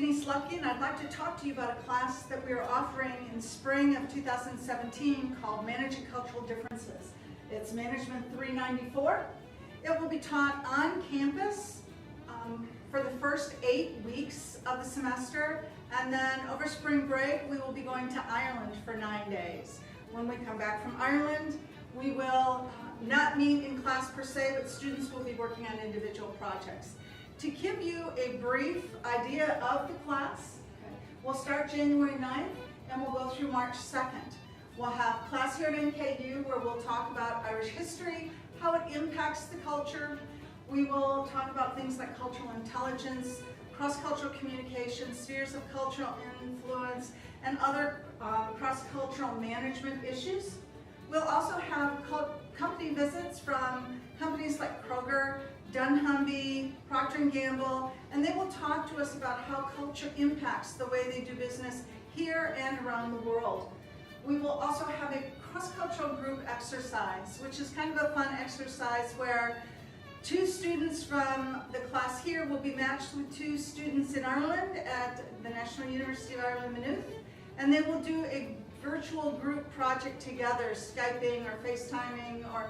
Denise Lucky, and I'd like to talk to you about a class that we are offering in spring of 2017 called Managing Cultural Differences. It's Management 394. It will be taught on campus for the first 8 weeks of the semester, and then over spring break we will be going to Ireland for 9 days. When we come back from Ireland, we will not meet in class per se, but students will be working on individual projects. To give you a brief idea of the class, we'll start January 9th and we'll go through March 2nd. We'll have class here at NKU where we'll talk about Irish history, how it impacts the culture. We will talk about things like cultural intelligence, cross-cultural communication, spheres of cultural influence, and other cross-cultural management issues. We'll also have company visits from companies like Kroger, dunnhumby, Procter & Gamble, and they will talk to us about how culture impacts the way they do business here and around the world. We will also have a cross-cultural group exercise, which is kind of a fun exercise where 2 students from the class here will be matched with 2 students in Ireland at the National University of Ireland, Maynooth, and they will do a virtual group project together, Skyping or FaceTiming, or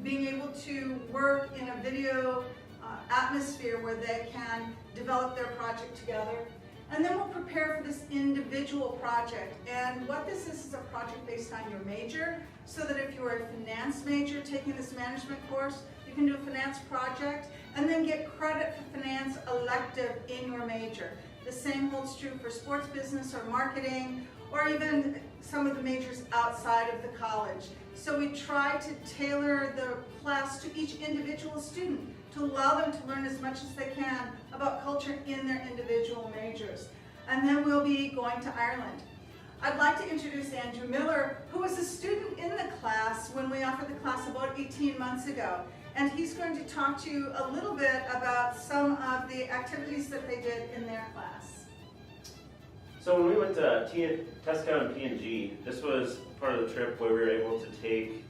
being able to work in a video atmosphere where they can develop their project together. And then we'll prepare for this individual project. And what this is a project based on your major, so that if you're a finance major taking this management course, you can do a finance project and then get credit for finance elective in your major. The same holds true for sports business or marketing, or even some of the majors outside of the college. So we try to tailor the class to each individual student to allow them to learn as much as they can about culture in their individual majors. And then we'll be going to Ireland. I'd like to introduce Andrew Miller, who was a student in the class when we offered the class about 18 months ago. And he's going to talk to you a little bit about some of the activities that they did in their class. So when we went to Tesco and P&G, this was part of the trip where we were able to take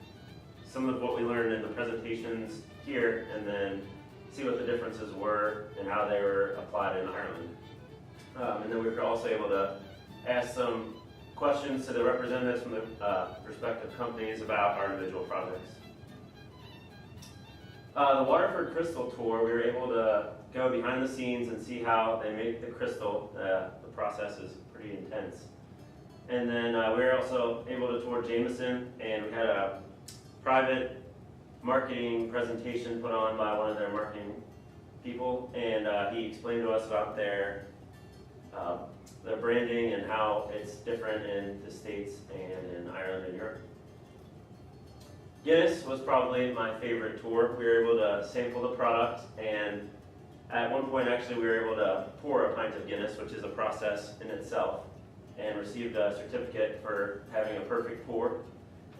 some of what we learned in the presentations here and then see what the differences were and how they were applied in Ireland. And then we were also able to ask some questions to the representatives from the respective companies about our individual projects. The Waterford Crystal Tour, we were able to go behind the scenes and see how they make the crystal. The process is pretty intense. And then we were also able to tour Jameson, and we had a private marketing presentation put on by one of their marketing people, and he explained to us about their branding and how it's different in the States and in Ireland and Europe. Guinness was probably my favorite tour. We were able to sample the product, and at one point actually we were able to pour a pint of Guinness, which is a process in itself, and received a certificate for having a perfect pour.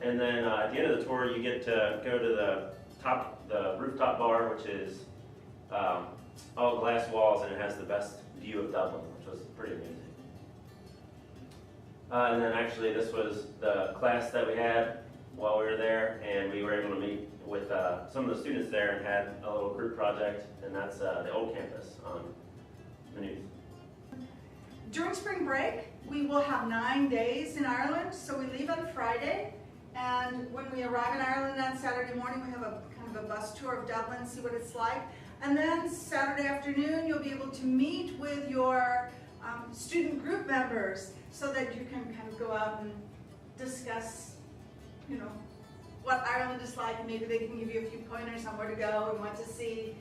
And then at the end of the tour you get to go to the rooftop bar, which is all glass walls, and it has the best view of Dublin, which was pretty amazing. And then actually this was the class that we had while we were there, and we were able to meet with some of the students there and had a little group project, and that's the old campus on Maynooth. During spring break, we will have 9 days in Ireland. So we leave on Friday, and when we arrive in Ireland on Saturday morning, we have a kind of a bus tour of Dublin, see what it's like. And then Saturday afternoon, you'll be able to meet with your student group members so that you can kind of go out and discuss, you know, what Ireland is like, and maybe they can give you a few pointers on where to go and what to see.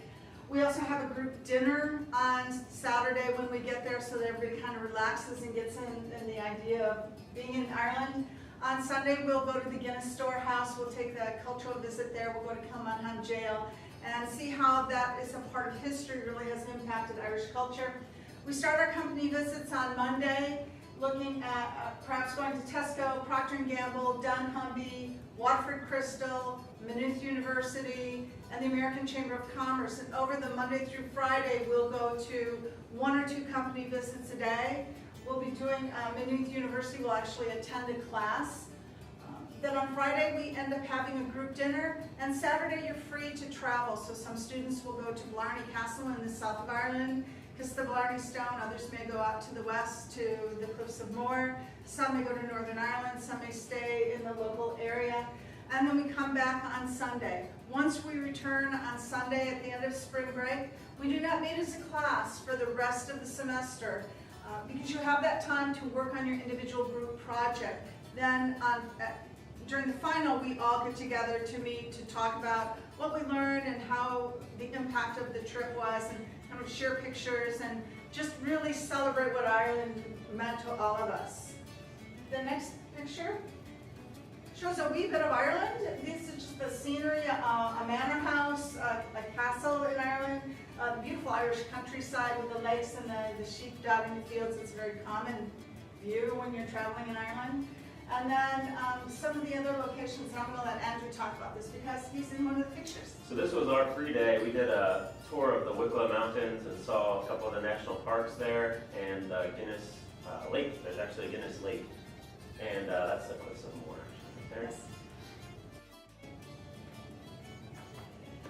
We also have a group dinner on Saturday when we get there, so that everybody kind of relaxes and gets in the idea of being in Ireland. On Sunday, we'll go to the Guinness Storehouse. We'll take the cultural visit there. We'll go to Kilmunham Jail and see how that is a part of history, really has impacted Irish culture. We start our company visits on Monday, looking at perhaps going to Tesco, Procter & Gamble, dunnhumby, Waterford Crystal, Maynooth University, and the American Chamber of Commerce. And over the Monday through Friday, we'll go to 1 or 2 company visits a day. We'll be doing Maynooth University. We'll actually attend a class. Then on Friday, we end up having a group dinner, and Saturday you're free to travel. So some students will go to Blarney Castle in the south of Ireland, kiss the Blarney Stone. Others may go out to the west to the Cliffs of Moher. Some may go to Northern Ireland. Some may stay in the local area. And then we come back on Sunday. Once we return on Sunday at the end of spring break, we do not meet as a class for the rest of the semester because you have that time to work on your individual group project. Then during the final, we all get together to meet to talk about what we learned and how the impact of the trip was, and kind of share pictures and just really celebrate what Ireland meant to all of us. The next picture shows a wee bit of Ireland. This is just the scenery, a manor house, a castle in Ireland, the beautiful Irish countryside with the lakes and the sheep dotting the fields. It's a very common view when you're traveling in Ireland. And then some of the other locations, and I'm going to let Andrew talk about this because he's in one of the pictures. So this was our free day. We did a tour of the Wicklow Mountains and saw a couple of the national parks there, and Guinness Lake. There's actually a Guinness Lake, and that's the Cliffs of Moher right there. Yes.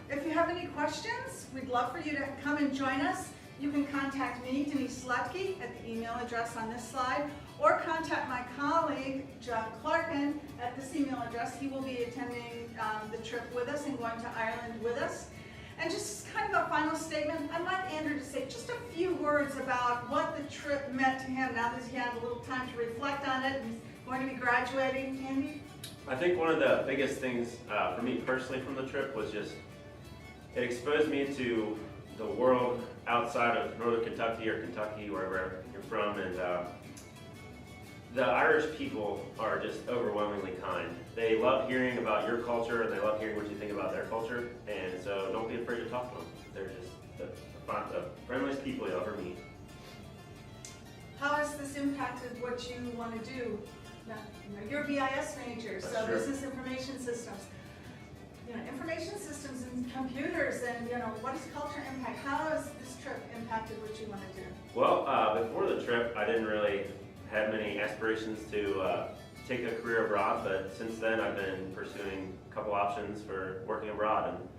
If you have any questions, we'd love for you to come and join us. You can contact me, Denise Sletke, at the email address on this slide, or contact my colleague, John Clarkin, at this email address. He will be attending the trip with us and going to Ireland with us. And just kind of a final statement, I'd like Andrew to say just a few words about what the trip meant to him now that he had a little time to reflect on it. He's going to be graduating. Andy? I think one of the biggest things for me personally from the trip was just it exposed me to the world outside of Northern Kentucky or Kentucky, wherever you're from, and the Irish people are just overwhelmingly kind. They love hearing about your culture, and they love hearing what you think about their culture, and so don't be afraid to talk to them. They're just the friendliest people you'll ever meet. How has this impacted what you want to do? Now, you're a BIS major, so Sure. business information systems. Information systems and computers, and what is culture impact? How has this trip impacted what you want to do? Well, before the trip, I didn't really have many aspirations to take a career abroad, but since then I've been pursuing a couple options for working abroad and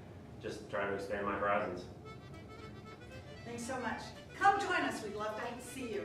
just trying to expand my horizons. Thanks so much. Come join us. We'd love to see you.